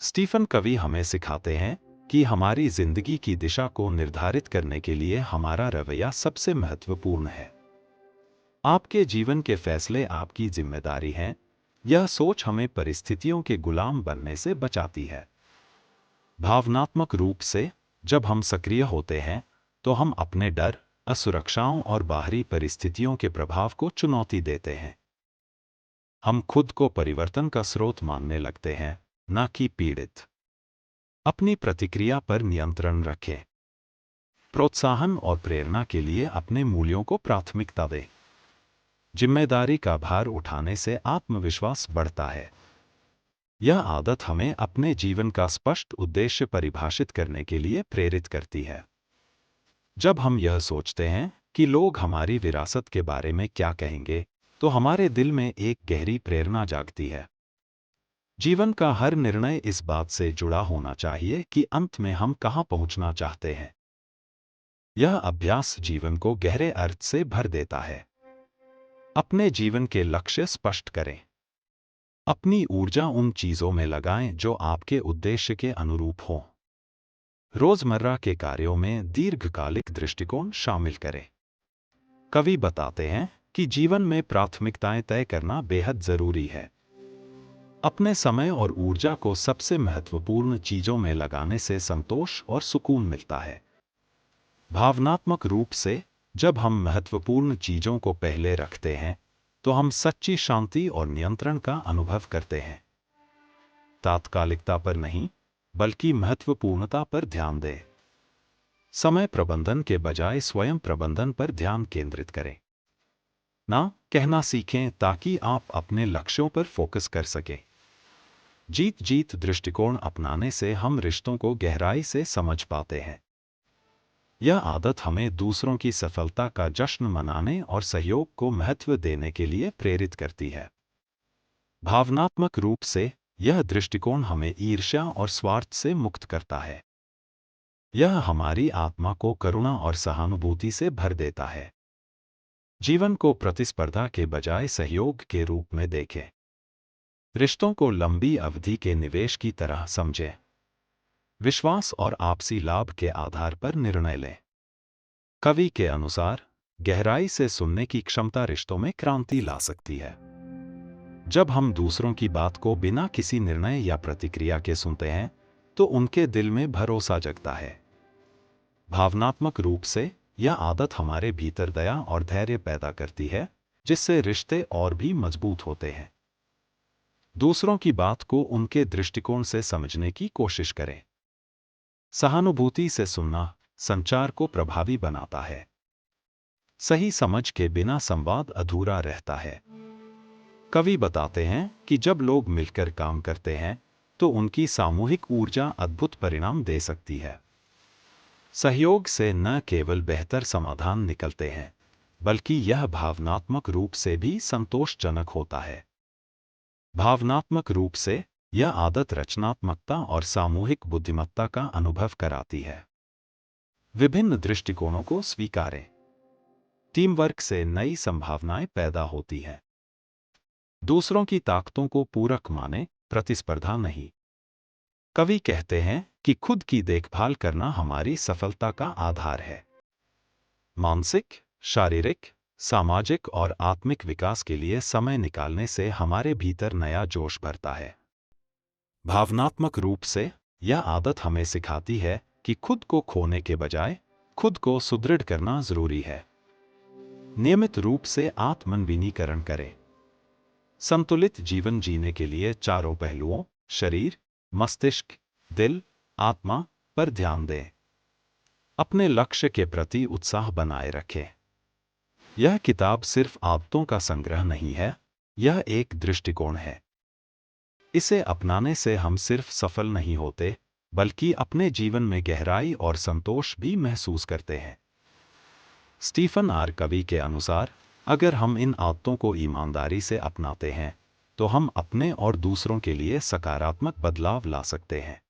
Stephen कवी हमें सिखाते हैं कि हमारी जिंदगी की दिशा को निर्धारित करने के लिए हमारा रवैया सबसे महत्वपूर्ण है। आपके जीवन के फैसले आपकी जिम्मेदारी हैं। यह सोच हमें परिस्थितियों के गुलाम बनने से बचाती है। भावनात्मक रूप से जब हम सक्रिय होते हैं तो हम अपने डर, असुरक्षाओं और बाहरी परिस्थितियों के प्रभाव को चुनौती देते हैं। हम खुद को परिवर्तन का स्रोत मानने लगते हैं, न कि पीड़ित। अपनी प्रतिक्रिया पर नियंत्रण रखें। प्रोत्साहन और प्रेरणा के लिए अपने मूल्यों को प्राथमिकता दें। जिम्मेदारी का भार उठाने से आत्मविश्वास बढ़ता है। यह आदत हमें अपने जीवन का स्पष्ट उद्देश्य परिभाषित करने के लिए प्रेरित करती है। जब हम यह सोचते हैं कि लोग हमारी विरासत के बारे में क्या कहेंगे, तो हमारे दिल में एक गहरी प्रेरणा जागती है। जीवन का हर निर्णय इस बात से जुड़ा होना चाहिए कि अंत में हम कहां पहुंचना चाहते हैं। यह अभ्यास जीवन को गहरे अर्थ से भर देता है। अपने जीवन के लक्ष्य स्पष्ट करें। अपनी ऊर्जा उन चीजों में लगाएं जो आपके उद्देश्य के अनुरूप हों। रोजमर्रा के कार्यों में दीर्घकालिक दृष्टिकोण शामिल करें। कवि बताते हैं कि जीवन में प्राथमिकताएं तय करना बेहद जरूरी है। अपने समय और ऊर्जा को सबसे महत्वपूर्ण चीजों में लगाने से संतोष और सुकून मिलता है। भावनात्मक रूप से जब हम महत्वपूर्ण चीजों को पहले रखते हैं तो हम सच्ची शांति और नियंत्रण का अनुभव करते हैं। तात्कालिकता पर नहीं, बल्कि महत्वपूर्णता पर ध्यान दें। समय प्रबंधन के बजाय स्वयं प्रबंधन पर ध्यान केंद्रित करें। ना कहना सीखें ताकि आप अपने लक्ष्यों पर फोकस कर सकें। जीत जीत दृष्टिकोण अपनाने से हम रिश्तों को गहराई से समझ पाते हैं। यह आदत हमें दूसरों की सफलता का जश्न मनाने और सहयोग को महत्व देने के लिए प्रेरित करती है। भावनात्मक रूप से यह दृष्टिकोण हमें ईर्ष्या और स्वार्थ से मुक्त करता है। यह हमारी आत्मा को करुणा और सहानुभूति से भर देता है। जीवन को प्रतिस्पर्धा के बजाय सहयोग के रूप में देखें। रिश्तों को लंबी अवधि के निवेश की तरह समझें। विश्वास और आपसी लाभ के आधार पर निर्णय लें। कवि के अनुसार गहराई से सुनने की क्षमता रिश्तों में क्रांति ला सकती है। जब हम दूसरों की बात को बिना किसी निर्णय या प्रतिक्रिया के सुनते हैं तो उनके दिल में भरोसा जगता है। भावनात्मक रूप से यह आदत हमारे भीतर दया और धैर्य पैदा करती है, जिससे रिश्ते और भी मजबूत होते हैं। दूसरों की बात को उनके दृष्टिकोण से समझने की कोशिश करें। सहानुभूति से सुनना संचार को प्रभावी बनाता है। सही समझ के बिना संवाद अधूरा रहता है। कवि बताते हैं कि जब लोग मिलकर काम करते हैं तो उनकी सामूहिक ऊर्जा अद्भुत परिणाम दे सकती है। सहयोग से न केवल बेहतर समाधान निकलते हैं, बल्कि यह भावनात्मक रूप से भी संतोषजनक होता है। भावनात्मक रूप से यह आदत रचनात्मकता और सामूहिक बुद्धिमत्ता का अनुभव कराती है। विभिन्न दृष्टिकोणों को स्वीकारें। टीम वर्क से नई संभावनाएं पैदा होती हैं। दूसरों की ताकतों को पूरक माने, प्रतिस्पर्धा नहीं। कवि कहते हैं कि खुद की देखभाल करना हमारी सफलता का आधार है। मानसिक, शारीरिक, सामाजिक और आत्मिक विकास के लिए समय निकालने से हमारे भीतर नया जोश भरता है। भावनात्मक रूप से यह आदत हमें सिखाती है कि खुद को खोने के बजाय खुद को सुदृढ़ करना जरूरी है। नियमित रूप से आत्मनवीनीकरण करें। संतुलित जीवन जीने के लिए चारों पहलुओं शरीर, मस्तिष्क, दिल, आत्मा पर ध्यान दें। अपने लक्ष्य के प्रति उत्साह बनाए रखें। यह किताब सिर्फ आदतों का संग्रह नहीं है, यह एक दृष्टिकोण है। इसे अपनाने से हम सिर्फ सफल नहीं होते, बल्कि अपने जीवन में गहराई और संतोष भी महसूस करते हैं। स्टीफन आर कवी के अनुसार अगर हम इन आदतों को ईमानदारी से अपनाते हैं तो हम अपने और दूसरों के लिए सकारात्मक बदलाव ला सकते हैं।